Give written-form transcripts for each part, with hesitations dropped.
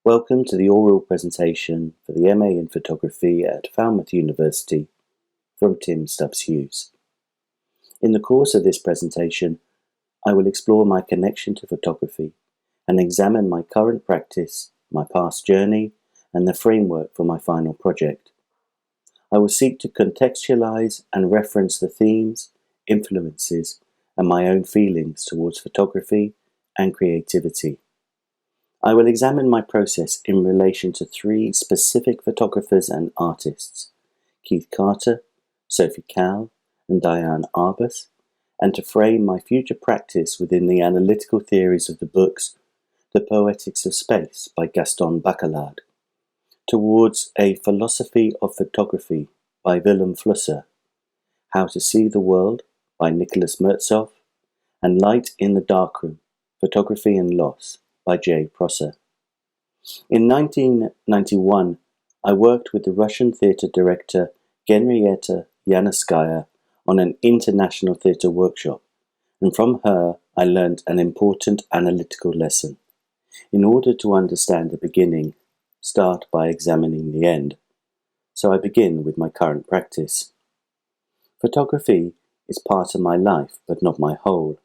Welcome to the oral presentation for the MA in Photography at Falmouth University from Tim Stubbs Hughes. In the course of this presentation, I will explore my connection to photography and examine my current practice, my past journey, and the framework for my final project. I will seek to contextualize and reference the themes, influences, and my own feelings towards photography and creativity. I will examine my process in relation to three specific photographers and artists, Keith Carter, Sophie Calle, and Diane Arbus, and to frame my future practice within the analytical theories of the books The Poetics of Space by Gaston Bachelard, towards A Philosophy of Photography by Willem Flusser, How to See the World by Nicholas Mertzoff, and Light in the Darkroom, Photography and Loss by J. Prosser. In 1991, I worked with the Russian theatre director Henrietta Yanaskaya on an international theatre workshop, and from her I learned an important analytical lesson. In order to understand the beginning, start by examining the end. So I begin with my current practice. Photography is part of my life, but not my whole.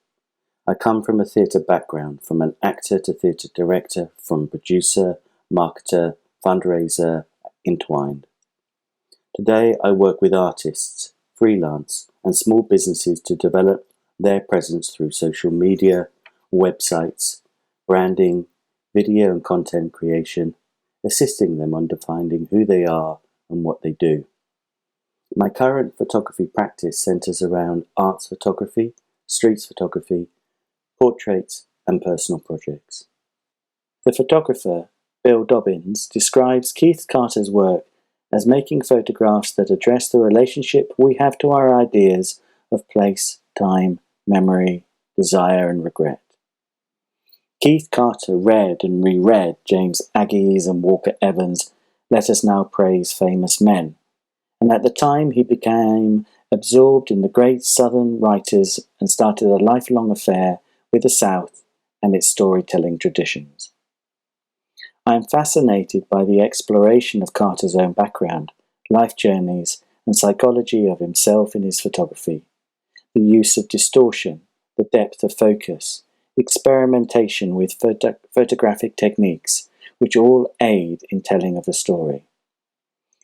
I come from a theatre background, from an actor to theatre director, from producer, marketer, fundraiser, entwined. Today I work with artists, freelance, and small businesses to develop their presence through social media, websites, branding, video and content creation, assisting them on defining who they are and what they do. My current photography practice centres around arts photography, streets photography, portraits, and personal projects. The photographer, Bill Dobbins, describes Keith Carter's work as making photographs that address the relationship we have to our ideas of place, time, memory, desire, and regret. Keith Carter read and reread James Aggies and Walker Evans' Let Us Now Praise Famous Men, and at the time he became absorbed in the great Southern writers and started a lifelong affair with the South and its storytelling traditions. I am fascinated by the exploration of Carter's own background, life journeys, and psychology of himself in his photography, the use of distortion, the depth of focus, experimentation with photographic techniques, which all aid in telling of a story.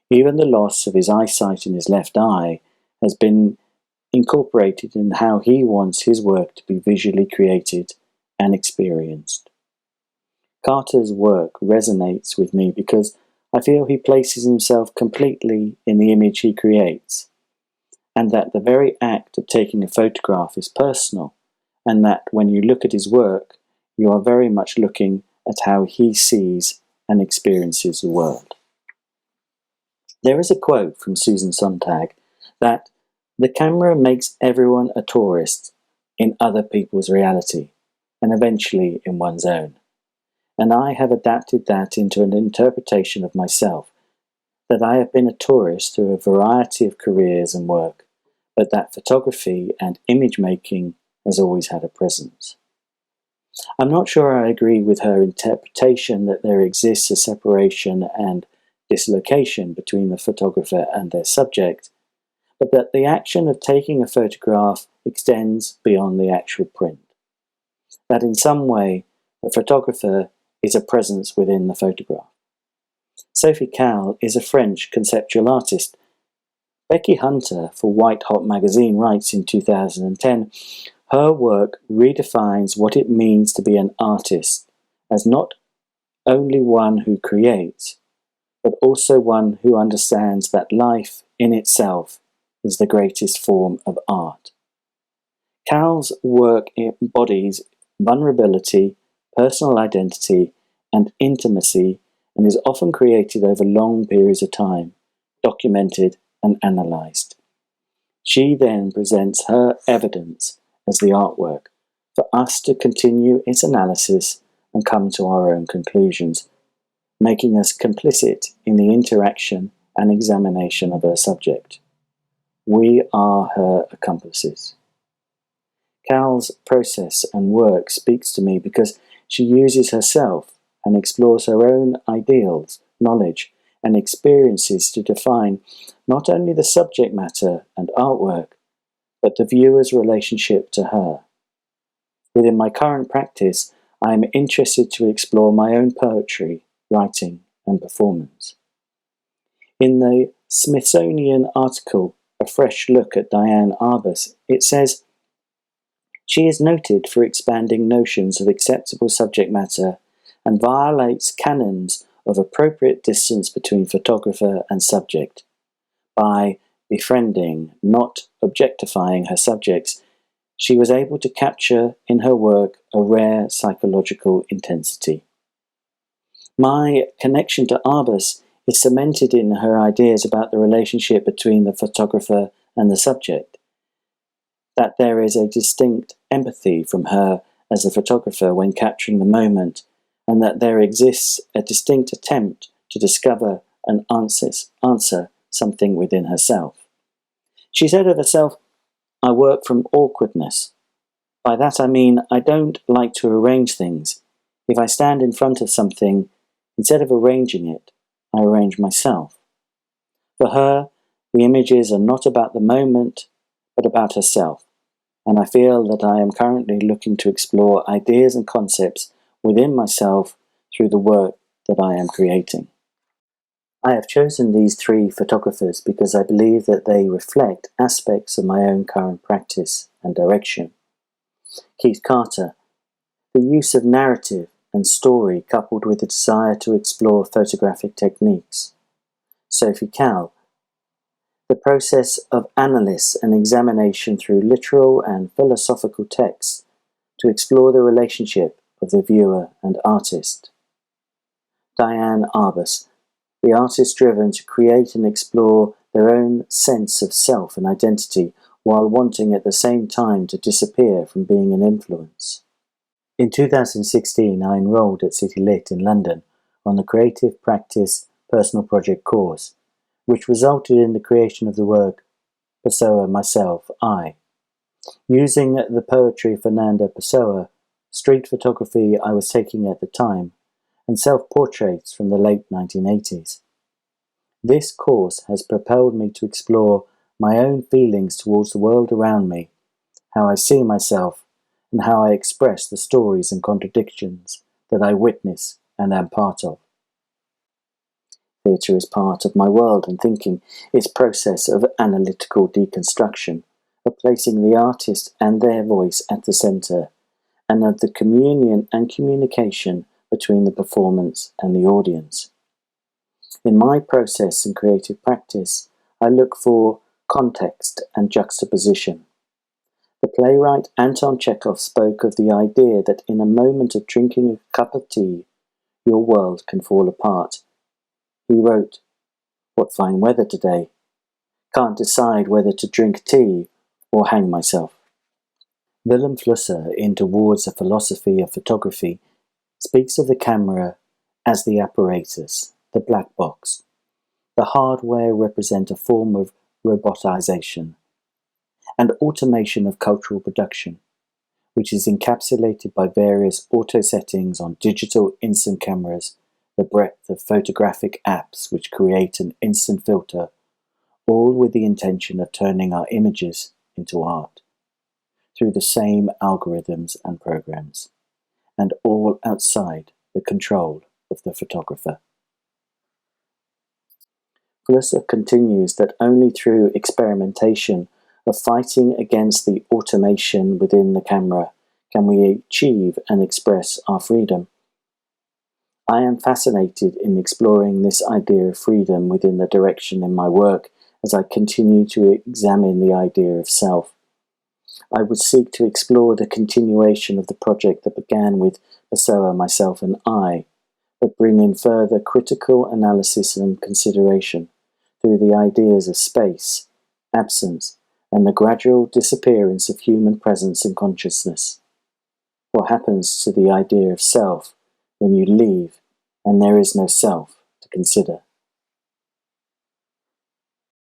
Even the loss of his eyesight in his left eye has been incorporated in how he wants his work to be visually created and experienced. Carter's work resonates with me because I feel he places himself completely in the image he creates, and that the very act of taking a photograph is personal, and that when you look at his work, you are very much looking at how he sees and experiences the world. There is a quote from Susan Sontag that the camera makes everyone a tourist in other people's reality, and eventually in one's own. And I have adapted that into an interpretation of myself, that I have been a tourist through a variety of careers and work, but that photography and image making has always had a presence. I'm not sure I agree with her interpretation that there exists a separation and dislocation between the photographer and their subject, but that the action of taking a photograph extends beyond the actual print. That in some way, the photographer is a presence within the photograph. Sophie Calle is a French conceptual artist. Becky Hunter for White Hot magazine writes in 2010, her work redefines what it means to be an artist as not only one who creates, but also one who understands that life in itself is the greatest form of art. Calle's work embodies vulnerability, personal identity, and intimacy, and is often created over long periods of time, documented and analysed. She then presents her evidence as the artwork for us to continue its analysis and come to our own conclusions, making us complicit in the interaction and examination of her subject. We are her accomplices. Calle's process and work speaks to me because she uses herself and explores her own ideals, knowledge, and experiences to define not only the subject matter and artwork, but the viewer's relationship to her. Within my current practice, I am interested to explore my own poetry, writing, and performance. In the Smithsonian article, A Fresh Look at Diane Arbus, it says, "She is noted for expanding notions of acceptable subject matter and violates canons of appropriate distance between photographer and subject. By befriending, not objectifying her subjects, she was able to capture in her work a rare psychological intensity." My connection to Arbus is cemented in her ideas about the relationship between the photographer and the subject, that there is a distinct empathy from her as a photographer when capturing the moment, and that there exists a distinct attempt to discover and answer something within herself. She said of herself, "I work from awkwardness. By that I mean I don't like to arrange things. If I stand in front of something, instead of arranging it, I arrange myself." For her, the images are not about the moment, but about herself, and I feel that I am currently looking to explore ideas and concepts within myself through the work that I am creating. I have chosen these three photographers because I believe that they reflect aspects of my own current practice and direction. Keith Carter, the use of narrative and story coupled with the desire to explore photographic techniques. Sophie Calle, the process of analysis and examination through literal and philosophical texts to explore the relationship of the viewer and artist. Diane Arbus, the artist driven to create and explore their own sense of self and identity while wanting at the same time to disappear from being an influence. In 2016, I enrolled at City Lit in London on the Creative Practice Personal Project course, which resulted in the creation of the work Pessoa, Myself, I. Using the poetry of Fernando Pessoa, street photography I was taking at the time, and self-portraits from the late 1980s. This course has propelled me to explore my own feelings towards the world around me, how I see myself, and how I express the stories and contradictions that I witness and am part of. Theatre is part of my world and thinking, its process of analytical deconstruction, of placing the artist and their voice at the centre, and of the communion and communication between the performance and the audience. In my process and creative practice, I look for context and juxtaposition. The playwright Anton Chekhov spoke of the idea that in a moment of drinking a cup of tea, your world can fall apart. He wrote, "What fine weather today. Can't decide whether to drink tea or hang myself." Willem Flusser, in Towards a Philosophy of Photography, speaks of the camera as the apparatus, the black box. The hardware represent a form of robotization and automation of cultural production, which is encapsulated by various auto settings on digital instant cameras, the breadth of photographic apps which create an instant filter, all with the intention of turning our images into art, through the same algorithms and programs, and all outside the control of the photographer. Flusser continues that only through experimentation of fighting against the automation within the camera can we achieve and express our freedom. I am fascinated in exploring this idea of freedom within the direction in my work as I continue to examine the idea of self. I would seek to explore the continuation of the project that began with Pessoa, Myself, and I, but bring in further critical analysis and consideration through the ideas of space, absence, and the gradual disappearance of human presence and consciousness. What happens to the idea of self when you leave and there is no self to consider?